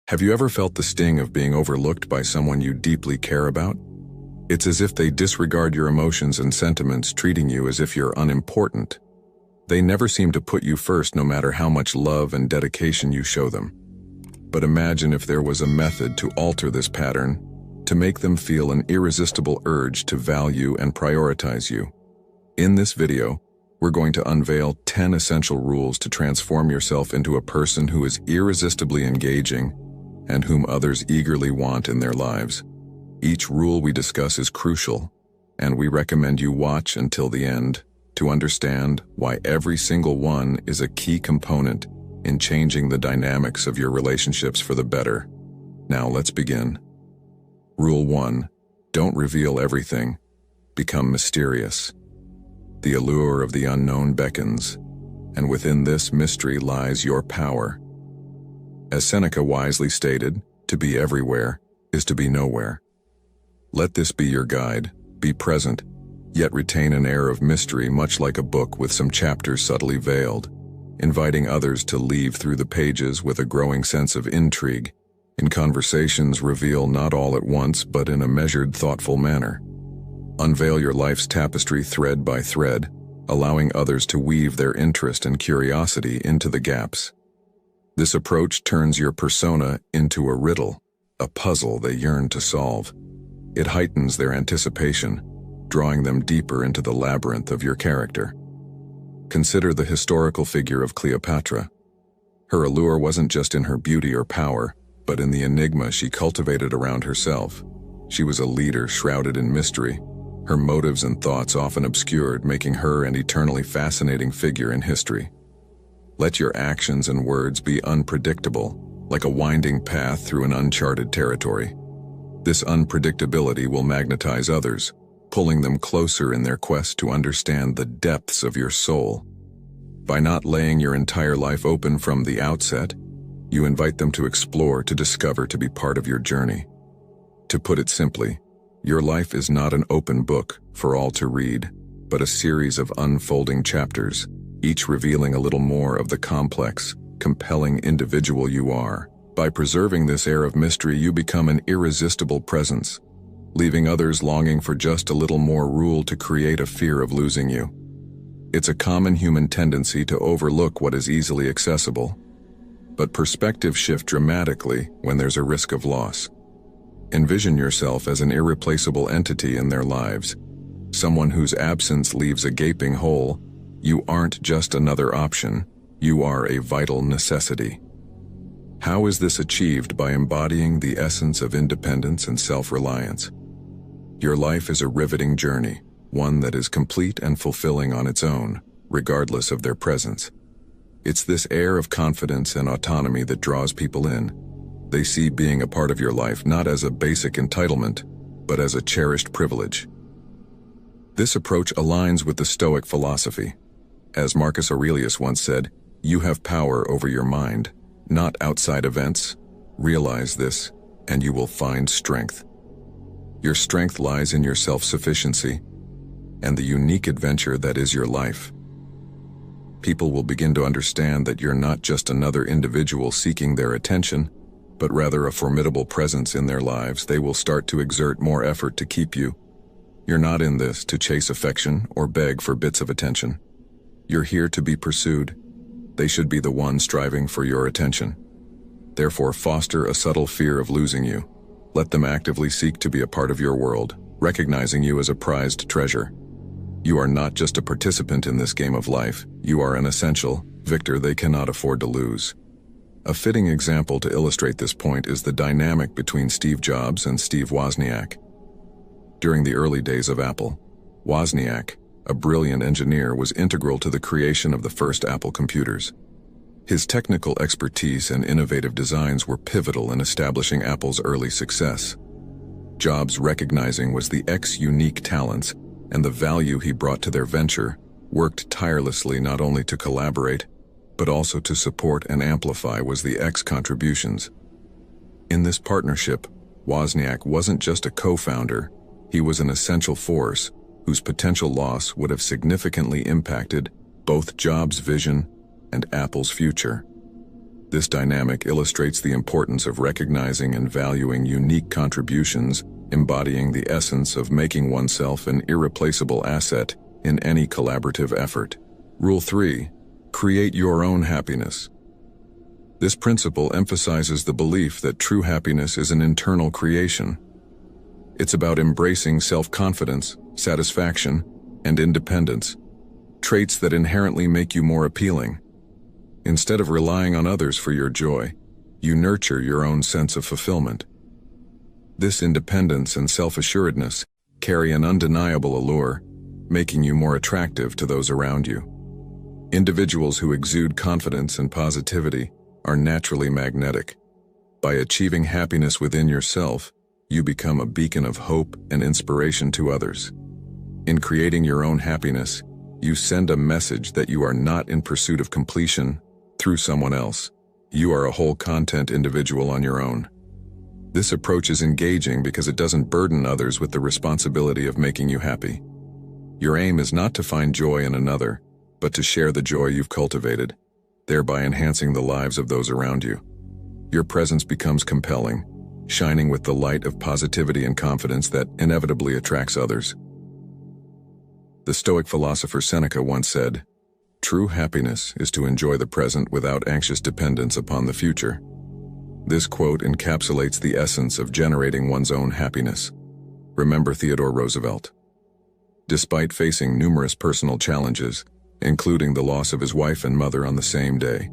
Have you ever felt the sting of being overlooked by someone you deeply care about? It's as if they disregard your emotions and sentiments, treating you as if you're unimportant. They never seem to put you first, no matter how much love and dedication you show them. But imagine if there was a method to alter this pattern, to make them feel an irresistible urge to value and prioritize you. In this video, we're going to unveil 10 essential rules to transform yourself into a person who is irresistibly engaging and whom others eagerly want in their lives. Each rule we discuss is crucial, and we recommend you watch until the end to understand why every single one is a key component in changing the dynamics of your relationships for the better. Now let's begin. Rule 1. Don't reveal everything. Become mysterious. The allure of the unknown beckons, and within this mystery lies your power. As Seneca wisely stated, to be everywhere is to be nowhere. Let this be your guide. Be present, yet retain an air of mystery, much like a book with some chapters subtly veiled, inviting others to leave through the pages with a growing sense of intrigue. In conversations, reveal not all at once, but in a measured, thoughtful manner. Unveil your life's tapestry thread by thread, allowing others to weave their interest and curiosity into the gaps. This approach turns your persona into a riddle, a puzzle they yearn to solve. It heightens their anticipation, drawing them deeper into the labyrinth of your character. Consider the historical figure of Cleopatra. Her allure wasn't just in her beauty or power, but in the enigma she cultivated around herself. She was a leader shrouded in mystery, her motives and thoughts often obscured, making her an eternally fascinating figure in history. Let your actions and words be unpredictable, like a winding path through an uncharted territory. This unpredictability will magnetize others, pulling them closer in their quest to understand the depths of your soul. By not laying your entire life open from the outset, you invite them to explore, to discover, to be part of your journey. To put it simply, your life is not an open book for all to read, but a series of unfolding chapters, each revealing a little more of the complex, compelling individual you are. By preserving this air of mystery, you become an irresistible presence, leaving others longing for just a little more rule to create a fear of losing you. It's a common human tendency to overlook what is easily accessible, but perspectives shift dramatically when there's a risk of loss. Envision yourself as an irreplaceable entity in their lives, someone whose absence leaves a gaping hole. You aren't just another option, you are a vital necessity. How is this achieved? By embodying the essence of independence and self-reliance. Your life is a riveting journey, one that is complete and fulfilling on its own, regardless of their presence. It's this air of confidence and autonomy that draws people in. They see being a part of your life not as a basic entitlement, but as a cherished privilege. This approach aligns with the Stoic philosophy. As Marcus Aurelius once said, "You have power over your mind, not outside events. Realize this, and you will find strength." Your strength lies in your self-sufficiency and the unique adventure that is your life. People will begin to understand that you're not just another individual seeking their attention, but rather a formidable presence in their lives. They will start to exert more effort to keep you. You're not in this to chase affection or beg for bits of attention. You're here to be pursued. They should be the ones striving for your attention. Therefore, foster a subtle fear of losing you. Let them actively seek to be a part of your world, recognizing you as a prized treasure. You are not just a participant in this game of life, you are an essential victor they cannot afford to lose. A fitting example to illustrate this point is the dynamic between Steve Jobs and Steve Wozniak. During the early days of Apple, Wozniak, a brilliant engineer, was integral to the creation of the first Apple computers. His technical expertise and innovative designs were pivotal in establishing Apple's early success. Jobs, recognizing Wozniak's unique talents and the value he brought to their venture, worked tirelessly not only to collaborate, but also to support and amplify Wozniak's contributions. In this partnership, Wozniak wasn't just a co-founder, he was an essential force whose potential loss would have significantly impacted both Jobs' vision and Apple's future. This dynamic illustrates the importance of recognizing and valuing unique contributions, embodying the essence of making oneself an irreplaceable asset in any collaborative effort. Rule 3. Create your own happiness. This principle emphasizes the belief that true happiness is an internal creation. It's about embracing self-confidence, satisfaction, and independence, traits that inherently make you more appealing. Instead of relying on others for your joy, you nurture your own sense of fulfillment. This independence and self-assuredness carry an undeniable allure, making you more attractive to those around you. Individuals who exude confidence and positivity are naturally magnetic. By achieving happiness within yourself, you become a beacon of hope and inspiration to others. In creating your own happiness, you send a message that you are not in pursuit of completion through someone else. You are a whole content individual on your own. This approach is engaging because it doesn't burden others with the responsibility of making you happy. Your aim is not to find joy in another, but to share the joy you've cultivated, thereby enhancing the lives of those around you. Your presence becomes compelling, shining with the light of positivity and confidence that inevitably attracts others. The Stoic philosopher Seneca once said, "True happiness is to enjoy the present without anxious dependence upon the future." This quote encapsulates the essence of generating one's own happiness. Remember Theodore Roosevelt. Despite facing numerous personal challenges, including the loss of his wife and mother on the same day,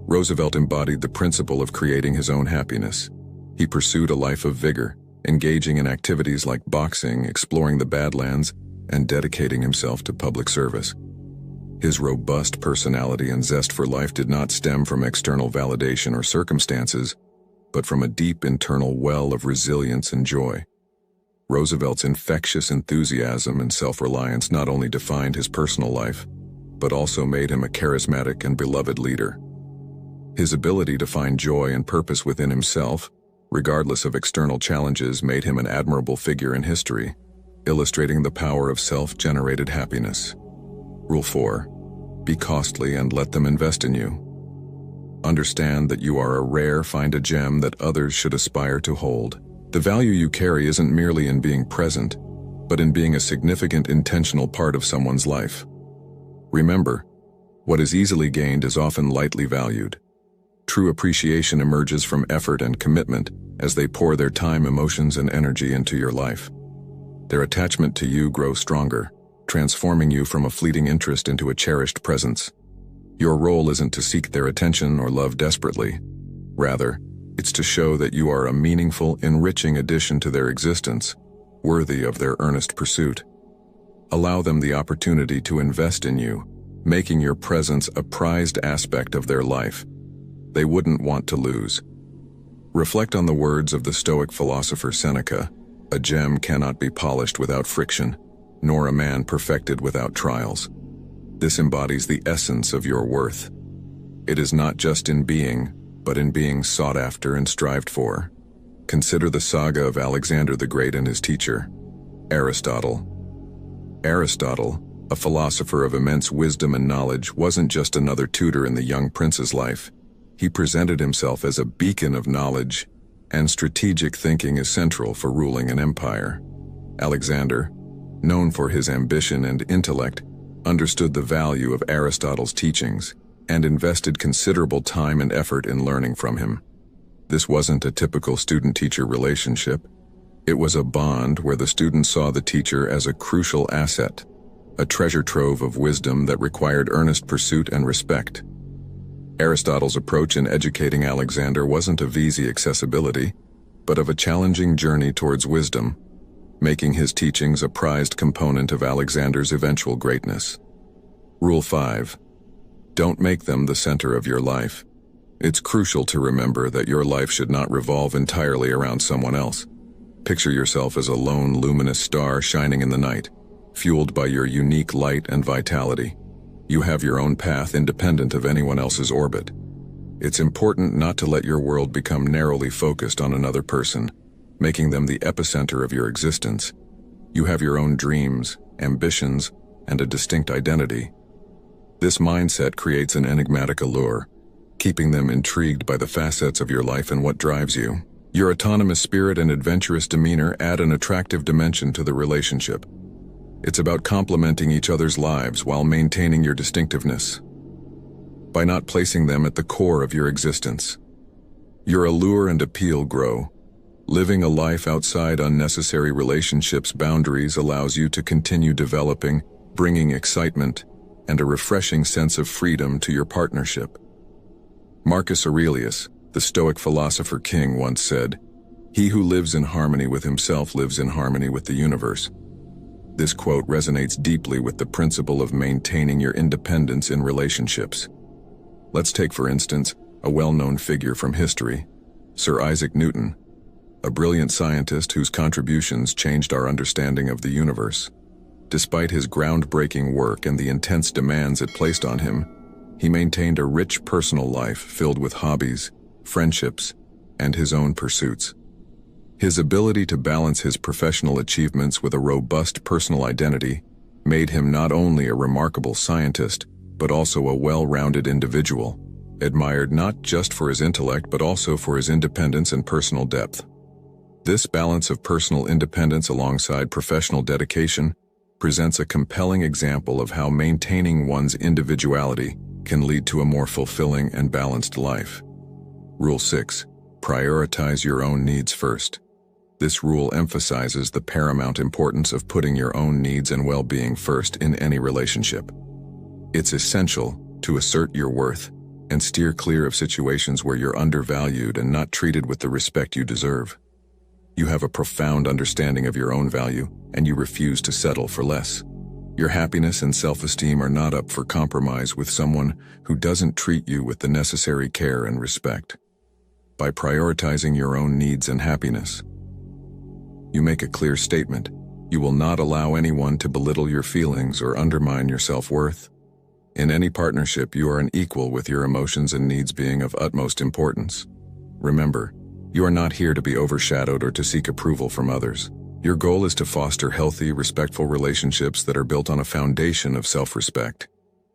Roosevelt embodied the principle of creating his own happiness. He pursued a life of vigor, engaging in activities like boxing, exploring the Badlands, and dedicating himself to public service. His robust personality and zest for life did not stem from external validation or circumstances, but from a deep internal well of resilience and joy. Roosevelt's infectious enthusiasm and self-reliance not only defined his personal life, but also made him a charismatic and beloved leader. His ability to find joy and purpose within himself, regardless of external challenges, made him an admirable figure in history, illustrating the power of self-generated happiness. Rule 4. Be costly and let them invest in you. Understand that you are a rare, find a gem that others should aspire to hold. The value you carry isn't merely in being present, but in being a significant intentional part of someone's life. Remember, what is easily gained is often lightly valued. True appreciation emerges from effort and commitment as they pour their time, emotions, and energy into your life. Their attachment to you grows stronger, transforming you from a fleeting interest into a cherished presence. Your role isn't to seek their attention or love desperately. Rather, it's to show that you are a meaningful, enriching addition to their existence, worthy of their earnest pursuit. Allow them the opportunity to invest in you, making your presence a prized aspect of their life they wouldn't want to lose. Reflect on the words of the Stoic philosopher Seneca, "A gem cannot be polished without friction, nor a man perfected without trials." This embodies the essence of your worth. It is not just in being, but in being sought after and strived for. Consider the saga of Alexander the Great and his teacher, Aristotle. Aristotle, a philosopher of immense wisdom and knowledge, wasn't just another tutor in the young prince's life. He presented himself as a beacon of knowledge, and strategic thinking is central for ruling an empire. Alexander, known for his ambition and intellect, understood the value of Aristotle's teachings and invested considerable time and effort in learning from him. This wasn't a typical student-teacher relationship. It was a bond where the student saw the teacher as a crucial asset, a treasure trove of wisdom that required earnest pursuit and respect. Aristotle's approach in educating Alexander wasn't of easy accessibility, but of a challenging journey towards wisdom, making his teachings a prized component of Alexander's eventual greatness. Rule 5. Don't make them the center of your life. It's crucial to remember that your life should not revolve entirely around someone else. Picture yourself as a lone, luminous star shining in the night, fueled by your unique light and vitality. You have your own path independent of anyone else's orbit. It's important not to let your world become narrowly focused on another person, making them the epicenter of your existence. You have your own dreams, ambitions, and a distinct identity. This mindset creates an enigmatic allure, keeping them intrigued by the facets of your life and what drives you. Your autonomous spirit and adventurous demeanor add an attractive dimension to the relationship. It's about complementing each other's lives while maintaining your distinctiveness, by not placing them at the core of your existence. Your allure and appeal grow. Living a life outside unnecessary relationships' boundaries allows you to continue developing, bringing excitement and a refreshing sense of freedom to your partnership. Marcus Aurelius, the Stoic philosopher king, once said, "He who lives in harmony with himself lives in harmony with the universe." This quote resonates deeply with the principle of maintaining your independence in relationships. Let's take, for instance, a well-known figure from history, Sir Isaac Newton, a brilliant scientist whose contributions changed our understanding of the universe. Despite his groundbreaking work and the intense demands it placed on him, he maintained a rich personal life filled with hobbies, friendships, and his own pursuits. His ability to balance his professional achievements with a robust personal identity made him not only a remarkable scientist, but also a well-rounded individual, admired not just for his intellect but also for his independence and personal depth. This balance of personal independence alongside professional dedication presents a compelling example of how maintaining one's individuality can lead to a more fulfilling and balanced life. Rule 6. Prioritize your own needs first. This rule emphasizes the paramount importance of putting your own needs and well-being first in any relationship. It's essential to assert your worth and steer clear of situations where you're undervalued and not treated with the respect you deserve. You have a profound understanding of your own value, and you refuse to settle for less. Your happiness and self-esteem are not up for compromise with someone who doesn't treat you with the necessary care and respect. By prioritizing your own needs and happiness, you make a clear statement. You will not allow anyone to belittle your feelings or undermine your self-worth. In any partnership, you are an equal, with your emotions and needs being of utmost importance. Remember, you are not here to be overshadowed or to seek approval from others. Your goal is to foster healthy, respectful relationships that are built on a foundation of self-respect.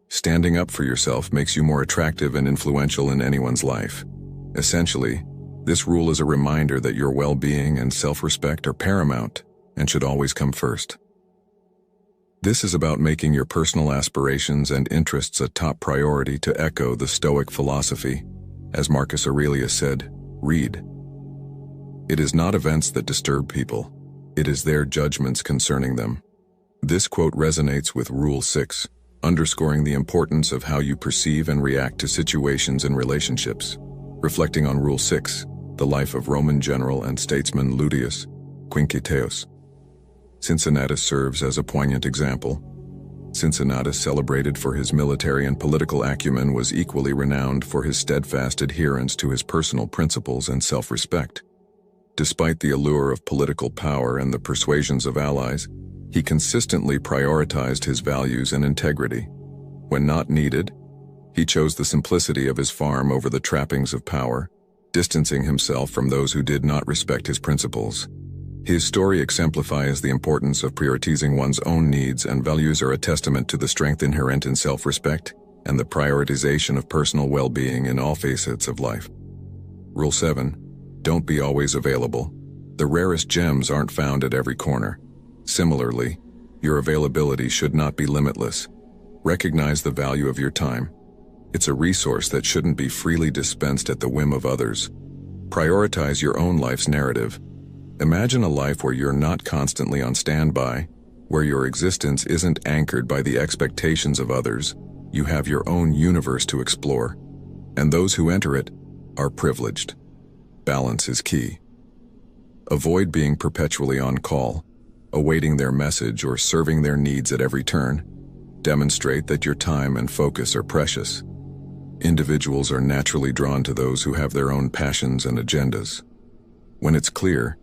Standing up for yourself makes you more attractive and influential in anyone's life. Essentially, this rule is a reminder that your well-being and self-respect are paramount and should always come first. This is about making your personal aspirations and interests a top priority, to echo the Stoic philosophy. As Marcus Aurelius said, "Read. It is not events that disturb people, it is their judgments concerning them." This quote resonates with Rule 6, underscoring the importance of how you perceive and react to situations and relationships. Reflecting on Rule 6, the life of Roman general and statesman Ludius Quinctius Cincinnatus serves as a poignant example. Cincinnatus, celebrated for his military and political acumen, was equally renowned for his steadfast adherence to his personal principles and self-respect. Despite the allure of political power and the persuasions of allies, he consistently prioritized his values and integrity. When not needed, he chose the simplicity of his farm over the trappings of power, distancing himself from those who did not respect his principles. His story exemplifies the importance of prioritizing one's own needs and values, are a testament to the strength inherent in self-respect and the prioritization of personal well-being in all facets of life. Rule 7. Don't be always available. The rarest gems aren't found at every corner. Similarly, your availability should not be limitless. Recognize the value of your time. It's a resource that shouldn't be freely dispensed at the whim of others. Prioritize your own life's narrative. Imagine a life where you're not constantly on standby, where your existence isn't anchored by the expectations of others. You have your own universe to explore, and those who enter it are privileged. Balance is key. Avoid being perpetually on call, awaiting their message or serving their needs at every turn. Demonstrate that your time and focus are precious. Individuals are naturally drawn to those who have their own passions and agendas. When it's clear,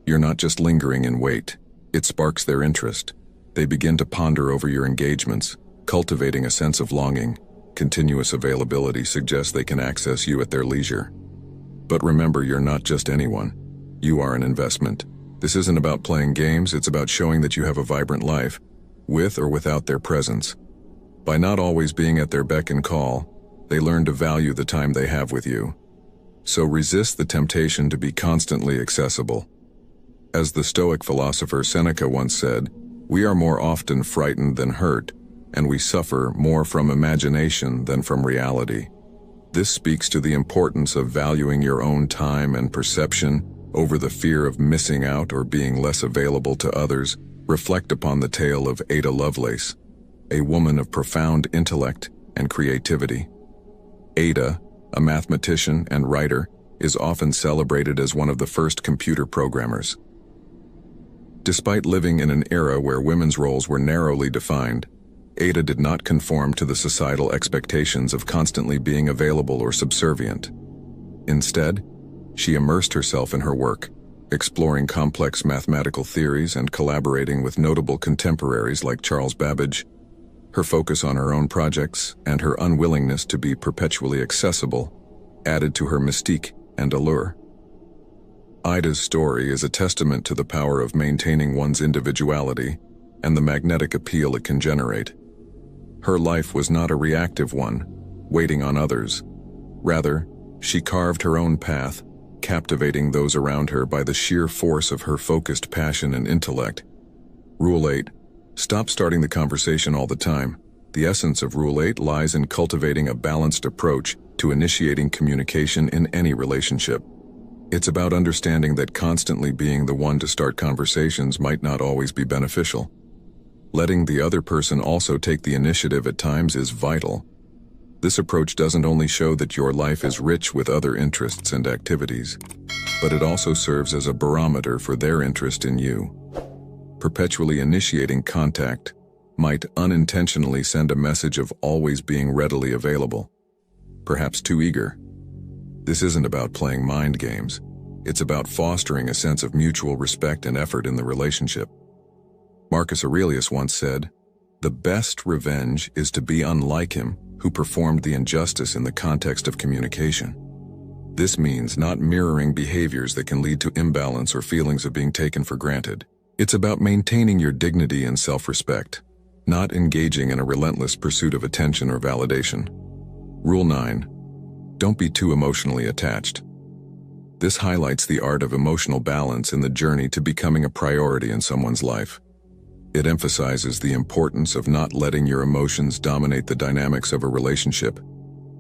you're not just lingering in wait, it sparks their interest. They begin to ponder over your engagements, cultivating a sense of longing. Continuous availability suggests they can access you at their leisure. But remember, you're not just anyone. You are an investment. This isn't about playing games, it's about showing that you have a vibrant life, with or without their presence. By not always being at their beck and call, They learn to value the time they have with you. So resist the temptation to be constantly accessible. As the Stoic philosopher Seneca once said, "We are more often frightened than hurt, and we suffer more from imagination than from reality." This speaks to the importance of valuing your own time and perception over the fear of missing out or being less available to others. Reflect upon the tale of Ada Lovelace, a woman of profound intellect and creativity. Ada, a mathematician and writer, is often celebrated as one of the first computer programmers. Despite living in an era where women's roles were narrowly defined, Ada did not conform to the societal expectations of constantly being available or subservient. Instead, she immersed herself in her work, exploring complex mathematical theories and collaborating with notable contemporaries like Charles Babbage. Her focus on her own projects and her unwillingness to be perpetually accessible added to her mystique and allure. Ida's story is a testament to the power of maintaining one's individuality and the magnetic appeal it can generate. Her life was not a reactive one, waiting on others. Rather, she carved her own path, captivating those around her by the sheer force of her focused passion and intellect. Rule 8. Stop starting the conversation all the time. The essence of Rule 8 lies in cultivating a balanced approach to initiating communication in any relationship. It's about understanding that constantly being the one to start conversations might not always be beneficial. Letting the other person also take the initiative at times is vital. This approach doesn't only show that your life is rich with other interests and activities, but it also serves as a barometer for their interest in you. Perpetually initiating contact might unintentionally send a message of always being readily available, perhaps too eager. This isn't about playing mind games. It's about fostering a sense of mutual respect and effort in the relationship. Marcus Aurelius once said, "The best revenge is to be unlike him who performed the injustice in the context of communication." This means not mirroring behaviors that can lead to imbalance or feelings of being taken for granted. It's about maintaining your dignity and self-respect, not engaging in a relentless pursuit of attention or validation. Rule 9. Don't be too emotionally attached. This highlights the art of emotional balance in the journey to becoming a priority in someone's life. It emphasizes the importance of not letting your emotions dominate the dynamics of a relationship,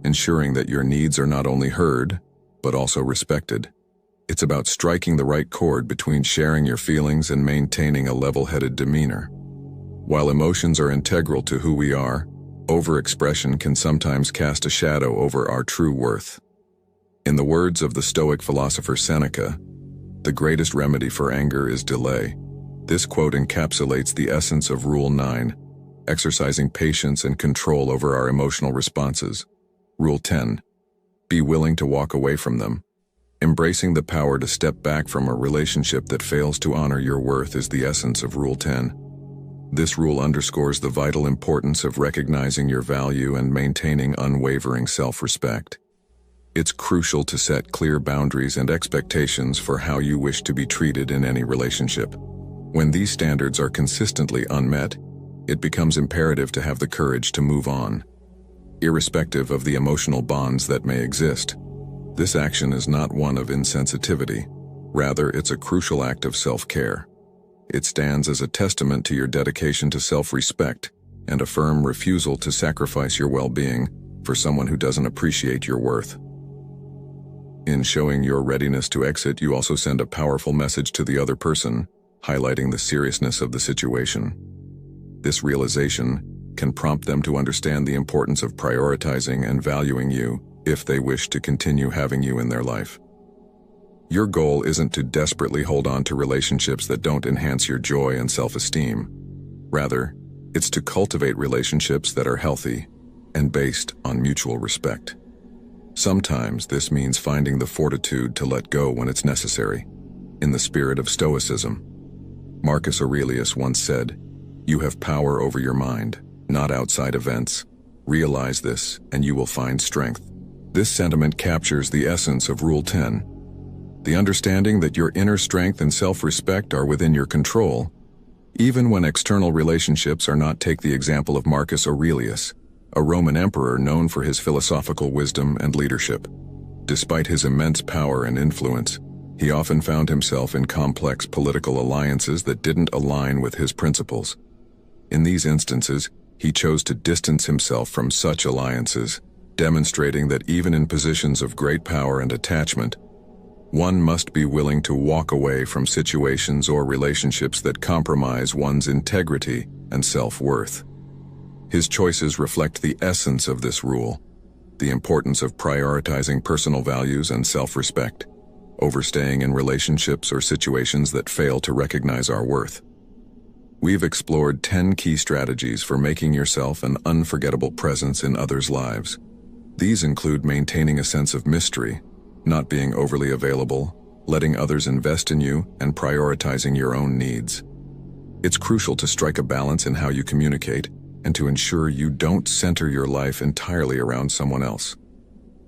ensuring that your needs are not only heard, but also respected. It's about striking the right chord between sharing your feelings and maintaining a level-headed demeanor. While emotions are integral to who we are, overexpression can sometimes cast a shadow over our true worth. In the words of the Stoic philosopher Seneca, "The greatest remedy for anger is delay." This quote encapsulates the essence of Rule 9, exercising patience and control over our emotional responses. Rule 10. Be willing to walk away from them. Embracing the power to step back from a relationship that fails to honor your worth is the essence of Rule 10. This rule underscores the vital importance of recognizing your value and maintaining unwavering self-respect. It's crucial to set clear boundaries and expectations for how you wish to be treated in any relationship. When these standards are consistently unmet, it becomes imperative to have the courage to move on. Irrespective of the emotional bonds that may exist, this action is not one of insensitivity. Rather, it's a crucial act of self-care. It stands as a testament to your dedication to self-respect and a firm refusal to sacrifice your well-being for someone who doesn't appreciate your worth. In showing your readiness to exit, you also send a powerful message to the other person, highlighting the seriousness of the situation. This realization can prompt them to understand the importance of prioritizing and valuing you if they wish to continue having you in their life. Your goal isn't to desperately hold on to relationships that don't enhance your joy and self-esteem. Rather, it's to cultivate relationships that are healthy and based on mutual respect. Sometimes this means finding the fortitude to let go when it's necessary, in the spirit of Stoicism. Marcus Aurelius once said, "You have power over your mind, not outside events. Realize this, and you will find strength." This sentiment captures the essence of Rule 10. The understanding that your inner strength and self-respect are within your control, even when external relationships are not. Take the example of Marcus Aurelius, a Roman emperor known for his philosophical wisdom and leadership. Despite his immense power and influence, he often found himself in complex political alliances that didn't align with his principles. In these instances, he chose to distance himself from such alliances, demonstrating that even in positions of great power and attachment, one must be willing to walk away from situations or relationships that compromise one's integrity and self-worth. His choices reflect the essence of this rule, the importance of prioritizing personal values and self-respect, overstaying in relationships or situations that fail to recognize our worth. We've explored 10 key strategies for making yourself an unforgettable presence in others' lives. These include maintaining a sense of mystery, not being overly available, letting others invest in you, and prioritizing your own needs. It's crucial to strike a balance in how you communicate and to ensure you don't center your life entirely around someone else.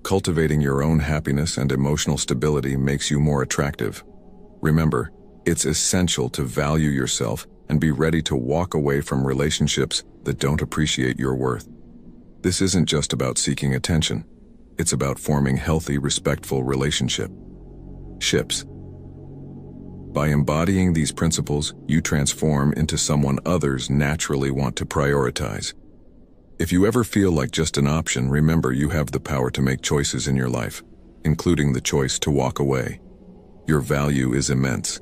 Cultivating your own happiness and emotional stability makes you more attractive. Remember, it's essential to value yourself and be ready to walk away from relationships that don't appreciate your worth. This isn't just about seeking attention. It's about forming healthy, respectful relationships. By embodying these principles, you transform into someone others naturally want to prioritize. If you ever feel like just an option, remember you have the power to make choices in your life, including the choice to walk away. Your value is immense,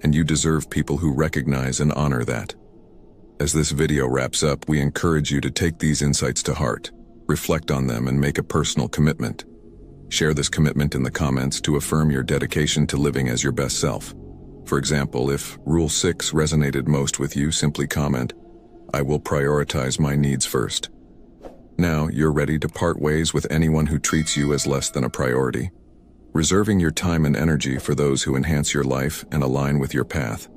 and you deserve people who recognize and honor that. As this video wraps up, we encourage you to take these insights to heart, reflect on them, and make a personal commitment. Share this commitment in the comments to affirm your dedication to living as your best self. For example, if Rule 6 resonated most with you, simply comment, "I will prioritize my needs first." Now, you're ready to part ways with anyone who treats you as less than a priority, reserving your time and energy for those who enhance your life and align with your path.